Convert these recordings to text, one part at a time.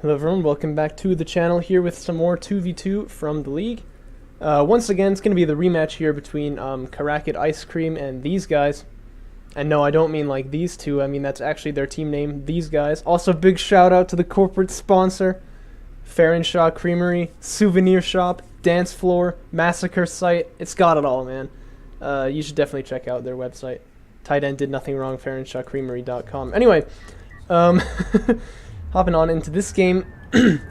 Hello everyone, welcome back to the channel here with some more 2v2 from the league. Once again, it's going to be the rematch here between Kharakid Ice Cream and these guys. And no, I don't mean like these two, I mean that's actually their team name, these guys. Also, big shout out to the corporate sponsor, Shaw Creamery, Souvenir Shop, Dance Floor, Massacre Site. It's got it all, man. You should definitely check out their website. Tight end did nothing wrong, FairandShawCreamery.com. Anyway, hopping on into this game.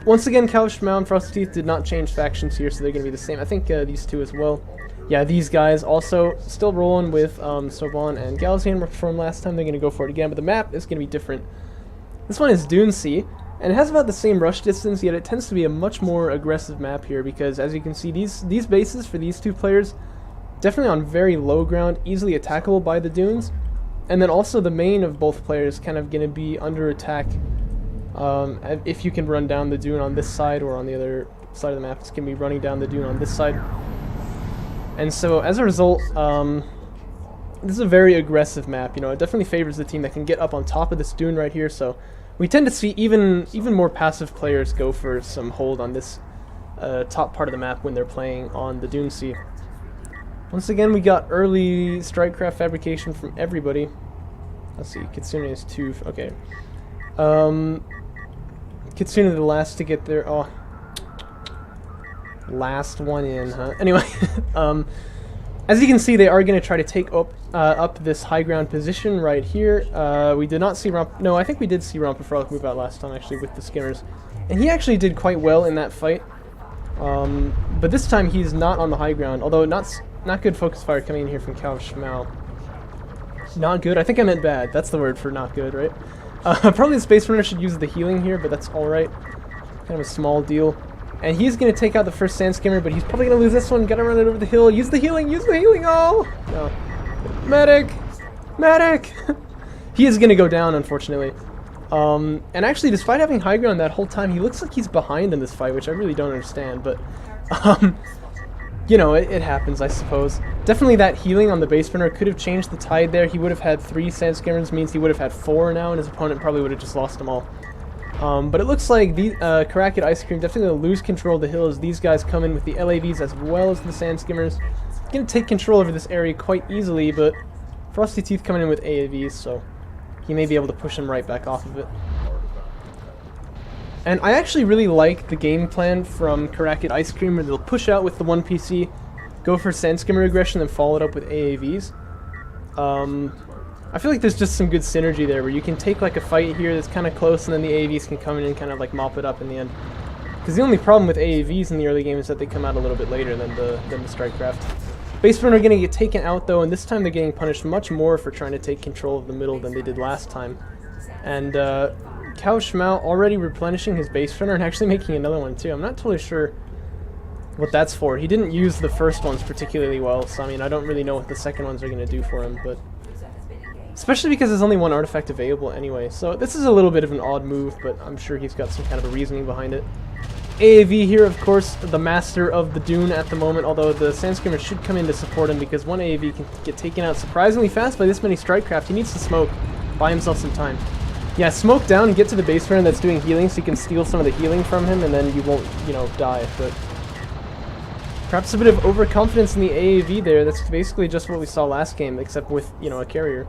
Once again, Schmau and Frosty Teeth did not change factions here, so they're going to be the same. I think these two as well. Yeah, these guys also still rolling with Soban and Galzian from last time. They're going to go for it again, but the map is going to be different. This one is Dune Sea, and it has about the same rush distance, yet it tends to be a much more aggressive map here because, as you can see, these bases for these two players definitely on very low ground, easily attackable by the dunes, and then also the main of both players kind of going to be under attack. If you can run down the dune on this side or on the other side of the map, it's going to be running down the dune on this side. And so as a result, this is a very aggressive map. You know, it definitely favors the team that can get up on top of this dune right here. So we tend to see even more passive players go for some hold on this top part of the map when they're playing on the Dune Sea. Once again, we got early strikecraft fabrication from everybody. Let's see, Kitsune is 2. Okay. Kitsune the last to get there. Oh, last one in, huh? Anyway, as you can see, they are going to try to take up this high ground position right here. We did not see No, I think we did see Rompafrolic move out last time, actually, with the skimmers. And he actually did quite well in that fight. But this time he's not on the high ground, although not good focus fire coming in here from Schmau. Not good? I think I meant bad. That's the word for not good, right? Probably the Space Runner should use the healing here, but that's alright. Kind of a small deal. And he's going to take out the first Sand Skimmer, but he's probably going to lose this one. Gotta run it over the hill. Use the healing! Use the healing! Oh! No. Medic! Medic! He is going to go down, unfortunately. And actually, despite having high ground that whole time, he looks like he's behind in this fight, which I really don't understand, but you know, it happens, I suppose. Definitely that healing on the base runner could have changed the tide there. He would have had 3 Sand Skimmers, means he would have had 4 now, and his opponent probably would have just lost them all. But it looks like the Kharakid Ice Cream definitely going to lose control of the hill as these guys come in with the LAVs as well as the Sand Skimmers. Going to take control over this area quite easily, but Frosty Teeth coming in with AAVs, so he may be able to push him right back off of it. And I actually really like the game plan from Kharakid Ice Cream, where they'll push out with the 1 PC, go for Sand Skimmer aggression, then follow it up with AAVs. I feel like there's just some good synergy there, where you can take like a fight here that's kind of close, and then the AAVs can come in and kind of like mop it up in the end. Because the only problem with AAVs in the early game is that they come out a little bit later than the Strikecraft. Base Runner are going to get taken out though, and this time they're getting punished much more for trying to take control of the middle than they did last time. And Schmau already replenishing his base runner and actually making another one too. I'm not totally sure what that's for. He didn't use the first ones particularly well, so I mean, I don't really know what the second ones are going to do for him, but especially because there's only 1 artifact available anyway. So this is a little bit of an odd move, but I'm sure he's got some kind of a reasoning behind it. AAV here, of course, the master of the Dune at the moment, although the Sand Skimmer should come in to support him because 1 AAV can get taken out surprisingly fast by this many Strikecraft. He needs to smoke, buy himself some time. Yeah, smoke down and get to the base runner that's doing healing so you can steal some of the healing from him and then you won't, you know, die. But perhaps a bit of overconfidence in the AAV there. That's basically just what we saw last game, except with, you know, a carrier.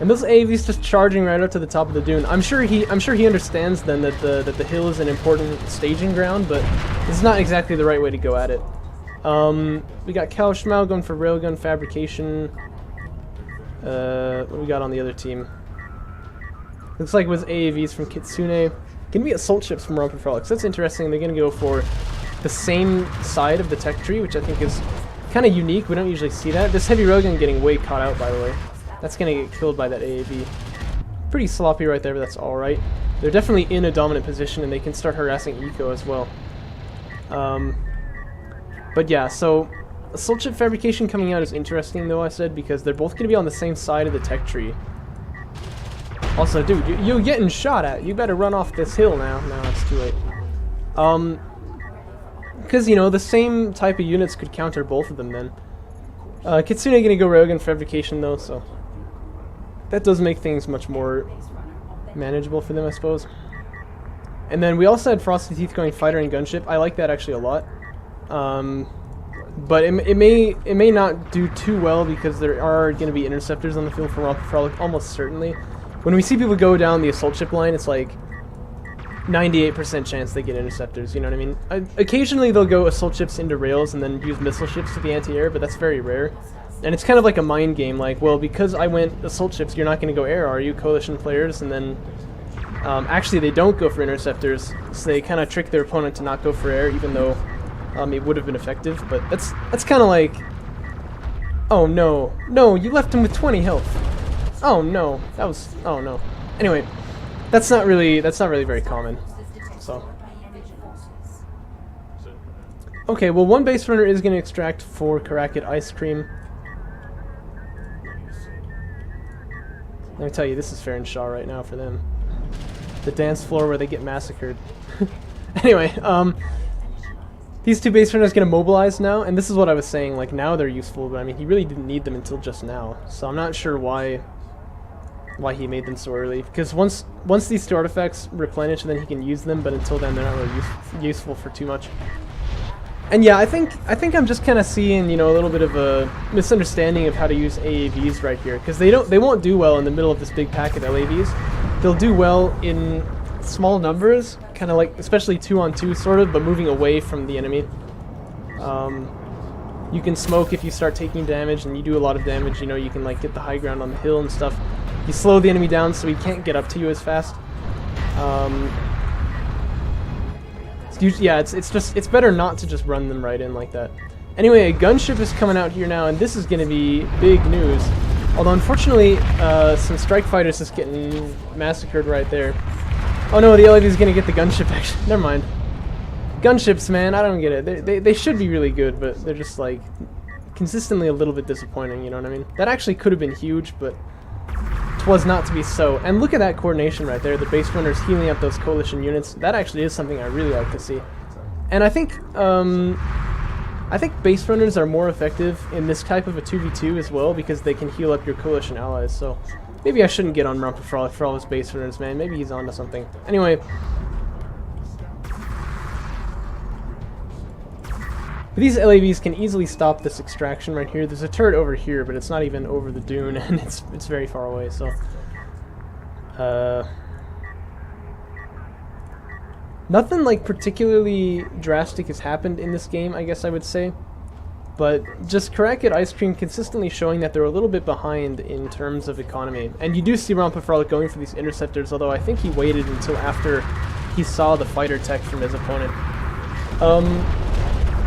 And those AAVs just charging right up to the top of the dune. I'm sure he understands then that the hill is an important staging ground, but this is not exactly the right way to go at it. We got Schmau going for railgun fabrication. What do we got on the other team? Looks like it was AAVs from Kitsune. Gonna be assault ships from Rompafrolic. So that's interesting. They're gonna go for the same side of the tech tree, which I think is kind of unique. We don't usually see that. This heavy railgun getting way caught out, by the way. That's gonna get killed by that AAV. Pretty sloppy right there, but that's alright. They're definitely in a dominant position, and they can start harassing Eco as well. But yeah, so assault ship fabrication coming out is interesting, though, I said, because they're both going to be on the same side of the tech tree. Also, dude, you're getting shot at. You better run off this hill now. No, it's too late. Because, you know, the same type of units could counter both of them then. Kitsune going to go railgun fabrication, though, so that does make things much more manageable for them, I suppose. And then we also had Frosty Teeth going fighter and gunship. I like that actually a lot. But it may not do too well because there are going to be interceptors on the field for Romper Frolic, almost certainly. When we see people go down the assault ship line, it's like 98% chance they get interceptors, you know what I mean? Occasionally they'll go assault ships into rails and then use missile ships to the anti-air, but that's very rare. And it's kind of like a mind game, like, well, because I went assault ships, you're not going to go air, are you, coalition players? And then actually they don't go for interceptors, so they kind of trick their opponent to not go for air, even though it would have been effective. But that's kind of like, oh no, no, you left him with 20 health. Oh no, oh no. Anyway, that's not really very common. So, okay, well, one base runner is going to extract for Kharakid Ice Cream. Let me tell you, this is fair and Shaw right now for them. The dance floor where they get massacred. Anyway, these two base runners going to mobilize now, and this is what I was saying, like, now they're useful, but I mean, he really didn't need them until just now, so I'm not sure why he made them so early, because once these two artifacts replenish, then he can use them, but until then they're not really useful for too much. And yeah, I think I'm just kind of seeing, you know, a little bit of a misunderstanding of how to use AAVs right here, because they won't do well in the middle of this big pack of LAVs. They'll do well in small numbers, kind of like, especially 2-on-2 sort of, but moving away from the enemy. You can smoke if you start taking damage, and you do a lot of damage, you know, you can like get the high ground on the hill and stuff. You slow the enemy down so he can't get up to you as fast. Yeah, it's better not to just run them right in like that. Anyway, a gunship is coming out here now, and this is going to be big news. Although unfortunately, some strike fighters is getting massacred right there. Oh no, the LAV is going to get the gunship actually. Never mind. Gunships, man, I don't get it. They should be really good, but they're just like consistently a little bit disappointing, you know what I mean? That actually could have been huge, but was not to be so. And look at that coordination right there, the base runners healing up those coalition units. That actually is something I really like to see. And I think base runners are more effective in this type of a 2v2 as well, because they can heal up your coalition allies. So maybe I shouldn't get on Romper Frolic for all his base runners, man. Maybe he's onto something. Anyway, these LAVs can easily stop this extraction right here. There's a turret over here, but it's not even over the dune, and it's very far away, so... nothing, like, particularly drastic has happened in this game, I guess I would say. But just Kharakid Ice Cream consistently showing that they're a little bit behind in terms of economy. And you do see Romper Frolic going for these interceptors, although I think he waited until after he saw the fighter tech from his opponent.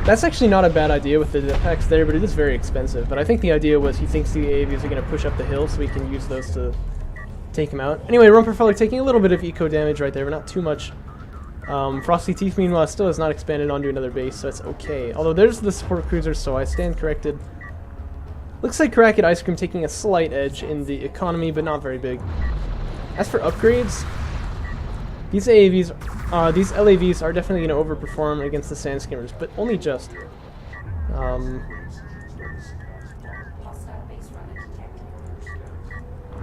That's actually not a bad idea with the jetpacks there, but it is very expensive. But I think the idea was he thinks the AAVs are going to push up the hill, so he can use those to take him out. Anyway, Romper Frolic taking a little bit of eco damage right there, but not too much. Frosty Teeth, meanwhile, still has not expanded onto another base, so it's okay. Although there's the support cruiser, so I stand corrected. Looks like Kharakid Ice Cream taking a slight edge in the economy, but not very big. As for upgrades, these LAVs are definitely going to overperform against the Sand Skimmers, but only just.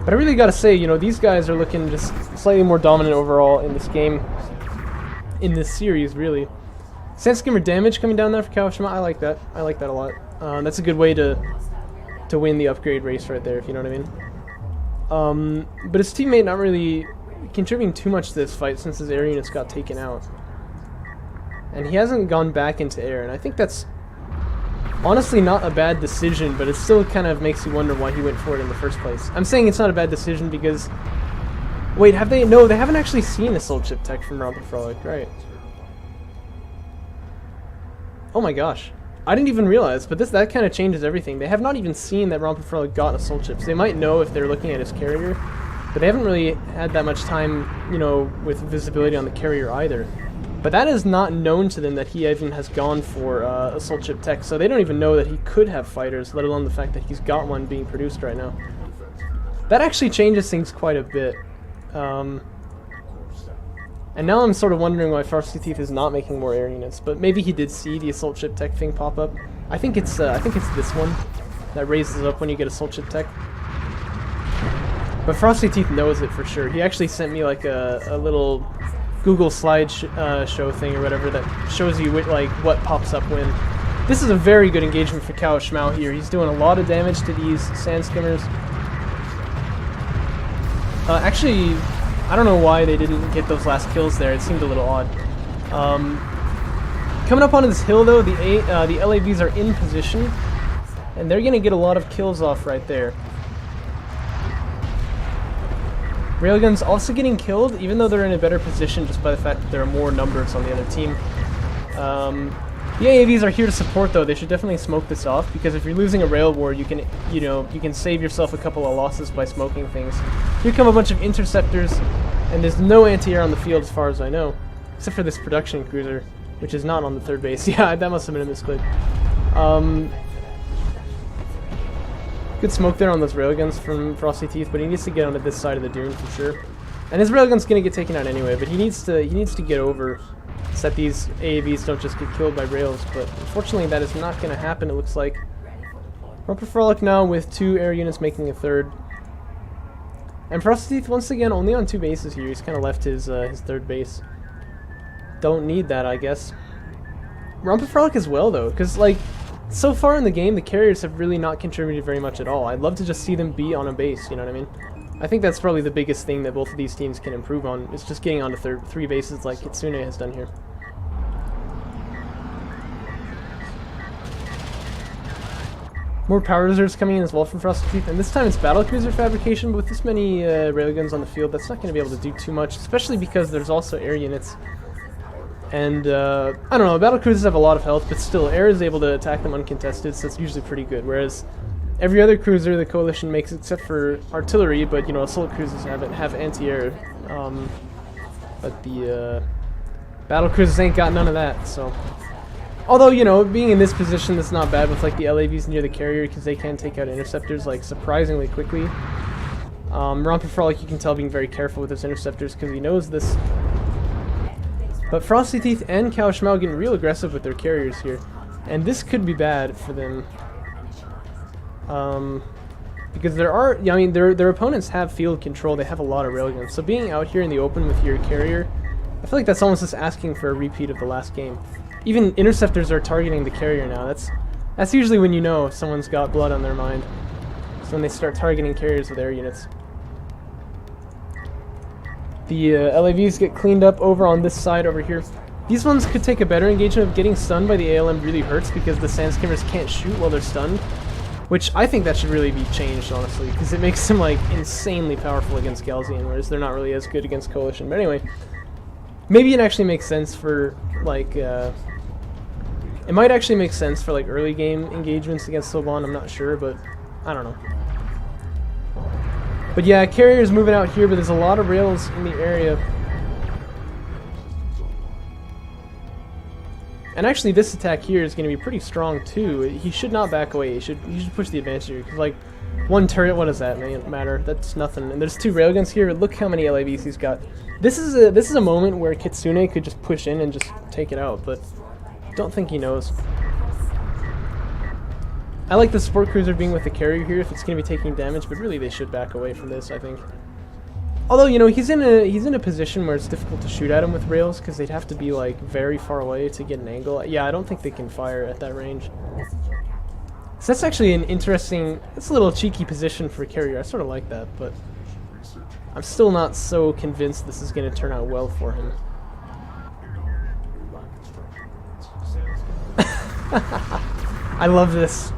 But I really got to say, you know, these guys are looking just slightly more dominant overall in this game, in this series, really. Sand Skimmer damage coming down there for Kawashima, I like that. I like that a lot. That's a good way to win the upgrade race right there, if you know what I mean. But his teammate not really contributing too much to this fight since his air units got taken out. And he hasn't gone back into air, and I think that's honestly not a bad decision, but it still kind of makes you wonder why he went for it in the first place. I'm saying it's not a bad decision because... Wait, have they? No, they haven't actually seen assault ship tech from Romper Frolic, right? Oh my gosh. I didn't even realize, but that kind of changes everything. They have not even seen that Romper Frolic got assault ships. They might know if they're looking at his carrier, but they haven't really had that much time, you know, with visibility on the carrier either. But that is not known to them that he even has gone for assault ship tech, so they don't even know that he could have fighters, let alone the fact that he's got one being produced right now. That actually changes things quite a bit. And now I'm sort of wondering why Frosty Teeth is not making more air units, but maybe he did see the assault ship tech thing pop up. I think it's this one that raises up when you get assault ship tech. But Frosty Teeth knows it for sure. He actually sent me like a little Google slide show thing or whatever that shows you what pops up when. This is a very good engagement for Kao Shmao here. He's doing a lot of damage to these Sand Skimmers. Actually, I don't know why they didn't get those last kills there. It seemed a little odd. Coming up onto this hill though, the LAVs are in position, and they're gonna get a lot of kills off right there. Railguns also getting killed, even though they're in a better position just by the fact that there are more numbers on the other team. The AAVs are here to support though. They should definitely smoke this off, because if you're losing a rail war, you can save yourself a couple of losses by smoking things. Here come a bunch of interceptors, and there's no anti-air on the field as far as I know, except for this production cruiser, which is not on the third base. Yeah, that must have been a misclick. Good smoke there on those railguns from Frosty Teeth, but he needs to get onto this side of the dune for sure. And his railgun's gonna get taken out anyway, but he needs to get over so that these AAVs don't just get killed by rails. But unfortunately, that is not gonna happen. It looks like Rumper Frolic now with 2 air units making a third. And Frosty Teeth once again only on 2 bases here. He's kind of left his third base. Don't need that, I guess. Rumper Frolic as well though, because like, so far in the game, the carriers have really not contributed very much at all. I'd love to just see them be on a base, you know what I mean? I think that's probably the biggest thing that both of these teams can improve on, is just getting onto 3 bases like Kitsune has done here. More power reserves coming in as well from Frosty Teeth, and this time it's battlecruiser fabrication, but with this many railguns on the field, that's not going to be able to do too much, especially because there's also air units. And, I don't know, battlecruisers have a lot of health, but still, air is able to attack them uncontested, so it's usually pretty good, whereas every other cruiser the Coalition makes, except for artillery, but, you know, assault cruisers have anti-air, but the, battlecruisers ain't got none of that, so. Although, you know, being in this position, that's not bad with, like, the LAVs near the carrier, because they can take out interceptors, like, surprisingly quickly. Romper Frolic, you can tell, being very careful with his interceptors, because he knows this. But Frosty Teeth and Kao Shmao getting real aggressive with their carriers here. And this could be bad for them. Because their opponents have field control, they have a lot of railguns. So being out here in the open with your carrier, I feel like that's almost just asking for a repeat of the last game. Even interceptors are targeting the carrier now. That's usually when you know someone's got blood on their mind. It's when they start targeting carriers with air units. The LAVs get cleaned up over on this side over here. These ones could take a better engagement. Of getting stunned by the ALM really hurts because the Sand Skimmers can't shoot while they're stunned, which I think that should really be changed, honestly, because it makes them like insanely powerful against Galzian, whereas they're not really as good against Coalition. But anyway, maybe it actually makes sense for like it might actually make sense for like early game engagements against Soban. I'm not sure, but I don't know. But yeah, carrier's moving out here, but there's a lot of rails in the area. And actually, this attack here is going to be pretty strong too. He should not back away. He should push the advantage here. Cause like one turret, what does that matter? That's nothing. And there's 2 railguns here. Look how many LAVs he's got. This is a moment where Kitsune could just push in and just take it out, but don't think he knows. I like the support cruiser being with the carrier here if it's going to be taking damage, but really they should back away from this, I think. Although, you know, he's in a position where it's difficult to shoot at him with rails because they'd have to be like very far away to get an angle. Yeah, I don't think they can fire at that range. So that's actually an interesting, it's a little cheeky position for a carrier. I sort of like that, but I'm still not so convinced this is going to turn out well for him. I love this.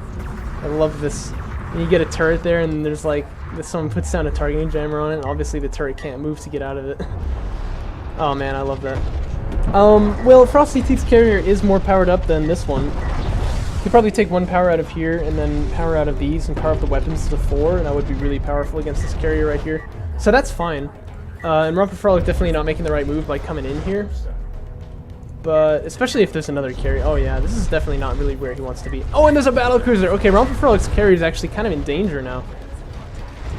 I love this. And you get a turret there, and there's like, someone puts down a targeting jammer on it, and obviously the turret can't move to get out of it. Oh man, I love that. Well, Frosty Teeth's carrier is more powered up than this one. You could probably take 1 power out of here, and then power out of these, and power up the weapons to 4, and that would be really powerful against this carrier right here. So that's fine. And Romper Frolic definitely not making the right move by coming in here. But especially if there's another carrier. Oh yeah, this is definitely not really where he wants to be. Oh, and there's a battle cruiser. Okay, Romper Frolic's carrier is actually kind of in danger now.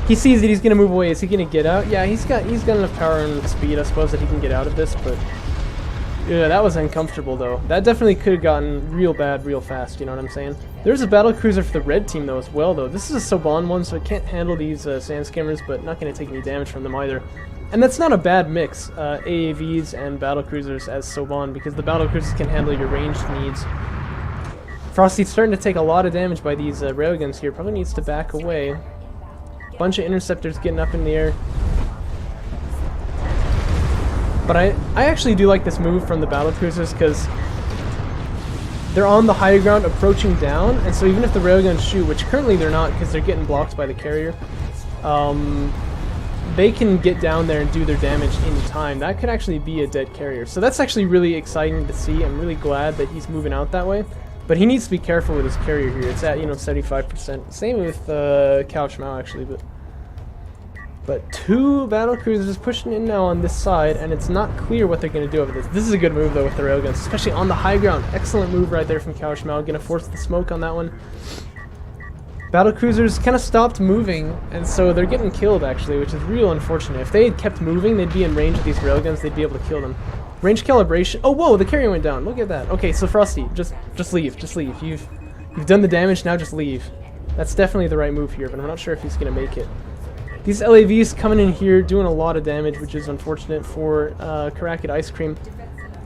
He sees that he's gonna move away. Is he gonna get out? Yeah, he's got enough power and speed, I suppose, that he can get out of this. But Yeah, that was uncomfortable though. That definitely could have gotten real bad real fast, you know what I'm saying? There's a battle cruiser for the red team though as well though. This is a Soban one, so it can't handle these sand skimmers, but not going to take any damage from them either. And that's not a bad mix, AAVs and battle cruisers as Soban, because the battle cruisers can handle your ranged needs. Frosty's starting to take a lot of damage by these railguns here. Probably needs to back away. Bunch of interceptors getting up in the air. But I actually do like this move from the battle cruisers because they're on the higher ground approaching down, and so even if the railguns shoot, which currently they're not because they're getting blocked by the carrier, they can get down there and do their damage in time. That could actually be a dead carrier. So that's actually really exciting to see. I'm really glad that he's moving out that way. But he needs to be careful with his carrier here. It's at, 75%. Same with Cao Shmao actually, but two battle cruisers pushing in now on this side, and it's not clear what they're going to do over this. This is a good move though with the railguns, especially on the high ground. Excellent move right there from Cao Shmao. Going to force the smoke on that one. Battle cruisers kind of stopped moving, and so they're getting killed actually, which is real unfortunate. If they had kept moving, they'd be in range of these railguns. They'd be able to kill them. Range calibration. Oh, whoa! The carrier went down. Look at that. Okay, so Frosty, just leave. Just leave. You've done the damage. Now just leave. That's definitely the right move here, but I'm not sure if he's gonna make it. These LAVs coming in here doing a lot of damage, which is unfortunate for Kharakid Ice Cream.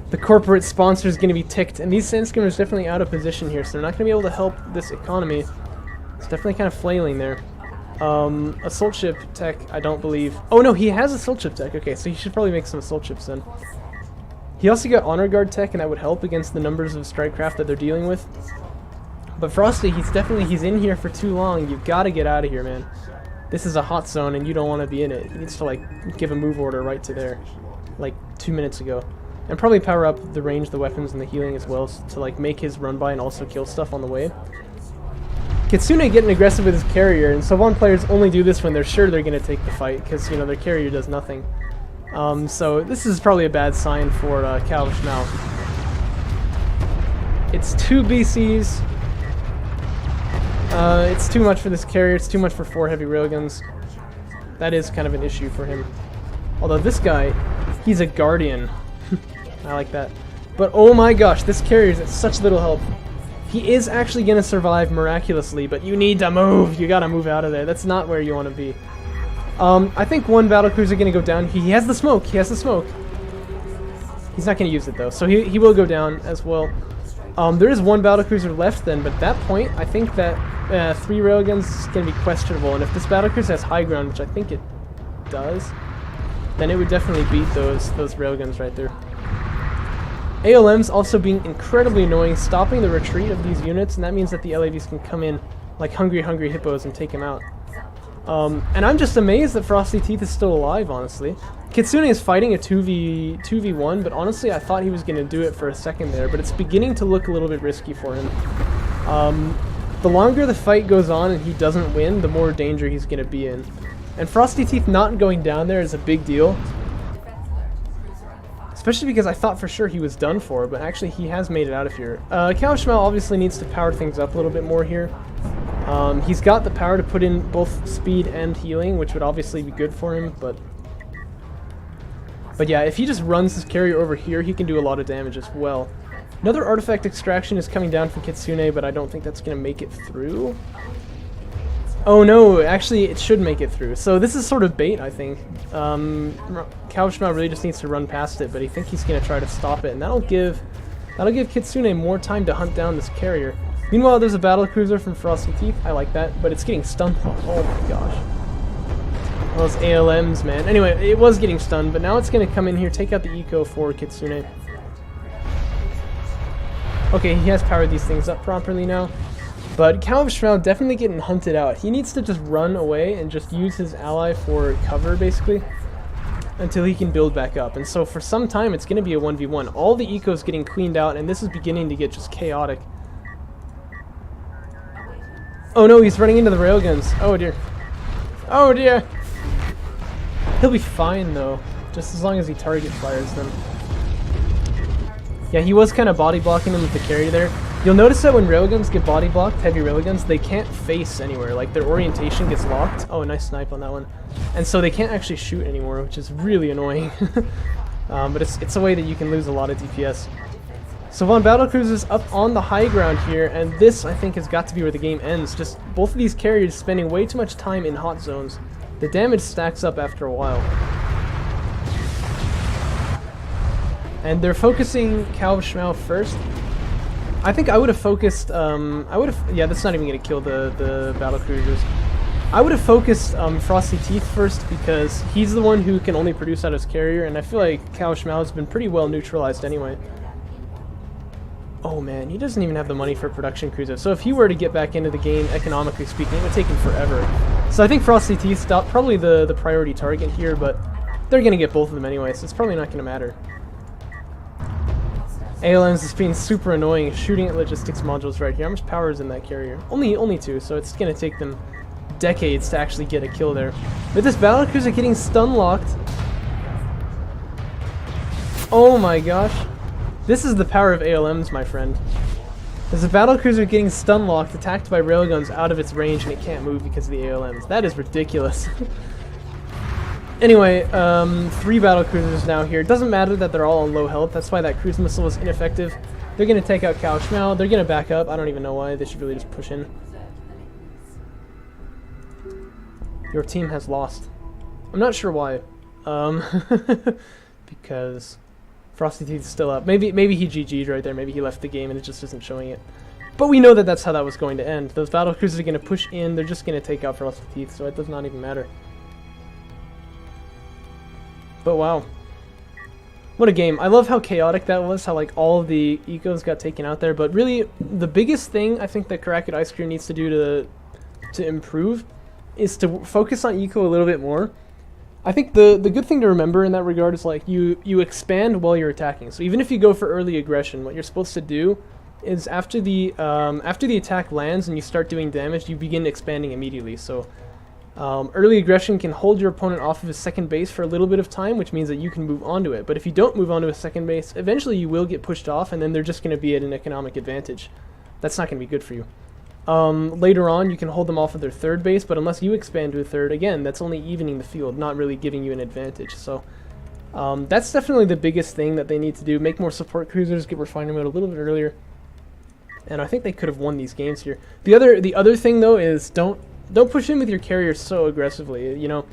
The corporate sponsor is going to be ticked, and these sand skimmers are definitely out of position here, so they're not going to be able to help this economy. It's definitely kind of flailing there. Assault ship tech, I don't believe. Oh no, he has assault ship tech. Okay, so he should probably make some assault ships then. He also got honor guard tech, and that would help against the numbers of strike craft that they're dealing with. But Frosty, he's in here for too long. You've got to get out of here, man. This is a hot zone, and you don't want to be in it. He needs to like give a move order right to there, like 2 minutes ago, and probably power up the range, the weapons, and the healing as well to like make his run by and also kill stuff on the way. Kitsune getting aggressive with his carrier, and Soban players only do this when they're sure they're going to take the fight, because their carrier does nothing. So this is probably a bad sign for Cao Shmao. It's 2 BCs. It's too much for this carrier. It's too much for 4 heavy railguns. That is kind of an issue for him. Although this guy, he's a guardian. I like that. But oh my gosh, this carrier is at such little help. He is actually going to survive miraculously, but you need to move. You got to move out of there. That's not where you want to be. I think one battlecruiser going to go down. He has the smoke. He has the smoke. He's not going to use it though, so he will go down as well. There is 1 battlecruiser left then, but at that point, I think that 3 railguns is going to be questionable. And if this battlecruiser has high ground, which I think it does, then it would definitely beat those railguns right there. ALM's also being incredibly annoying, stopping the retreat of these units, and that means that the LAVs can come in like hungry hippos and take him out. And I'm just amazed that Frosty Teeth is still alive, honestly. Kitsune is fighting a 2v1, but honestly I thought he was going to do it for a second there, but it's beginning to look a little bit risky for him. The longer the fight goes on and he doesn't win, the more danger he's going to be in. And Frosty Teeth not going down there is a big deal. Especially because I thought for sure he was done for, but actually he has made it out of here. Cao Shmao obviously needs to power things up a little bit more here. He's got the power to put in both speed and healing, which would obviously be good for him, but yeah, if he just runs his carrier over here, he can do a lot of damage as well. Another artifact extraction is coming down from Kitsune, but I don't think that's going to make it through. Oh no, actually it should make it through. So this is sort of bait, I think. Cao Shmao really just needs to run past it, but I think he's going to try to stop it, and that'll give Kitsune more time to hunt down this carrier. Meanwhile, there's a battlecruiser from Frosty Teeth. I like that, but it's getting stunned. Oh my gosh. Those ALMs, man. Anyway, it was getting stunned, but now it's going to come in here, take out the eco for Kitsune. Okay, he has powered these things up properly now. But Cao Shmao definitely getting hunted out. He needs to just run away and just use his ally for cover, basically, until he can build back up. And so for some time, it's going to be a 1v1. All the eco's getting cleaned out, and this is beginning to get just chaotic. Oh no, he's running into the railguns. Oh dear. Oh dear. He'll be fine though, just as long as he target fires them. Yeah, he was kind of body blocking them with the carry there. You'll notice that when railguns get body blocked, heavy railguns, they can't face anywhere. Like their orientation gets locked. Oh, nice snipe on that one. And so they can't actually shoot anymore, which is really annoying. but it's a way that you can lose a lot of DPS. So Von Battlecruiser's up on the high ground here, and this, I think, has got to be where the game ends. Just both of these carriers spending way too much time in hot zones. The damage stacks up after a while. And they're focusing Cow Schmau first. I think I would have focused, yeah, that's not even going to kill the Battlecruisers. I would have focused Frosty Teeth first, because he's the one who can only produce out his carrier, and I feel like Cow Schmau has been pretty well neutralized anyway. Oh man, he doesn't even have the money for a production cruiser. So if he were to get back into the game, economically speaking, it would take him forever. So I think Frosty Teeth stopped probably the priority target here, but they're going to get both of them anyway, so it's probably not going to matter. ALM's is being super annoying, shooting at logistics modules right here. How much power is in that carrier? Only 2, so it's going to take them decades to actually get a kill there. But this Battlecruiser getting stun locked. Oh my gosh. This is the power of ALMs, my friend. There's a Battlecruiser getting stun locked, attacked by railguns out of its range, and it can't move because of the ALMs. That is ridiculous. Anyway, 3 Battlecruisers now here. It doesn't matter that they're all on low health. That's why that cruise missile was ineffective. They're going to take out Cow Schmau. They're going to back up. I don't even know why. They should really just push in. Your team has lost. I'm not sure why. Because Frosty Teeth is still up. Maybe he GG'd right there. Maybe he left the game and it just isn't showing it. But we know that that's how that was going to end. Those Battlecruisers are going to push in. They're just going to take out Frosty Teeth, so it does not even matter. But wow. What a game. I love how chaotic that was, how like all of the ecos got taken out there, but really the biggest thing I think that Kharakid Ice Cream needs to do to improve is to focus on eco a little bit more. I think the good thing to remember in that regard is like you expand while you're attacking. So even if you go for early aggression, what you're supposed to do is after the attack lands and you start doing damage, you begin expanding immediately. So early aggression can hold your opponent off of his second base for a little bit of time, which means that you can move onto it. But if you don't move onto a second base, eventually you will get pushed off, and then they're just going to be at an economic advantage. That's not going to be good for you. Later on, you can hold them off of their third base, but unless you expand to a third, again, that's only evening the field, not really giving you an advantage. So that's definitely the biggest thing that they need to do. Make more support cruisers, get refinement mode a little bit earlier. And I think they could have won these games here. The other thing, though, is don't push in with your carrier so aggressively. You know,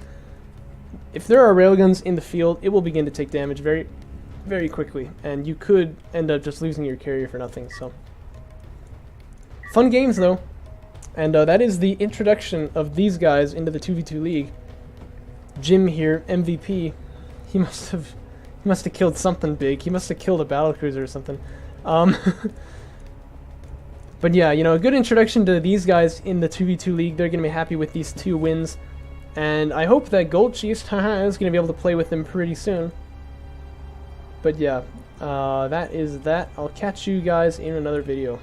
if there are railguns in the field, it will begin to take damage very, very quickly, and you could end up just losing your carrier for nothing. So, fun games though, and that is the introduction of these guys into the 2v2 league. Jim here, MVP. He must have killed something big. He must have killed a battlecruiser or something. But yeah, you know, a good introduction to these guys in the 2v2 league. They're going to be happy with these 2 wins. And I hope that Gold Chiefs is going to be able to play with them pretty soon. But yeah, that is that. I'll catch you guys in another video.